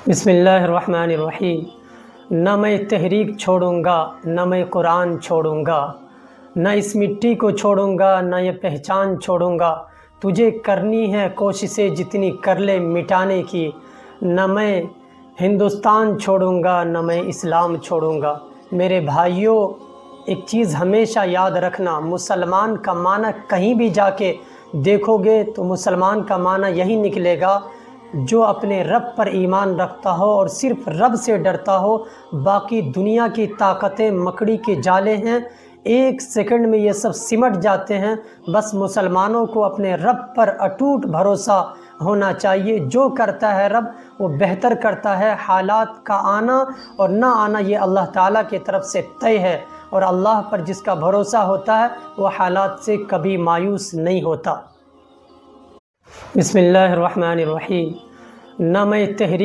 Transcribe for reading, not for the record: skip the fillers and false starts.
بسم اللہ الرحمن الرحیم۔ نہ میں تحریک چھوڑوں گا، نہ میں قرآن چھوڑوں گا، نہ اس مٹی کو چھوڑوں گا، نہ یہ پہچان چھوڑوں گا۔ تجھے کرنی ہے کوششیں جتنی کر لے مٹانے کی، نہ میں ہندوستان چھوڑوں گا، نہ میں اسلام چھوڑوں گا۔ میرے بھائیوں، ایک چیز ہمیشہ یاد رکھنا، مسلمان کا معنی کہیں بھی جا کے دیکھو گے تو مسلمان کا معنی یہی نکلے گا جو اپنے رب پر ایمان رکھتا ہو اور صرف رب سے ڈرتا ہو۔ باقی دنیا کی طاقتیں مکڑی کے جالے ہیں، ایک سیکنڈ میں یہ سب سمٹ جاتے ہیں۔ بس مسلمانوں کو اپنے رب پر اٹوٹ بھروسہ ہونا چاہیے۔ جو کرتا ہے رب وہ بہتر کرتا ہے۔ حالات کا آنا اور نہ آنا یہ اللہ تعالیٰ کی طرف سے طے ہے، اور اللہ پر جس کا بھروسہ ہوتا ہے وہ حالات سے کبھی مایوس نہیں ہوتا۔ بسم اللہ الرحمن الرحیم۔ نہ میں تحریک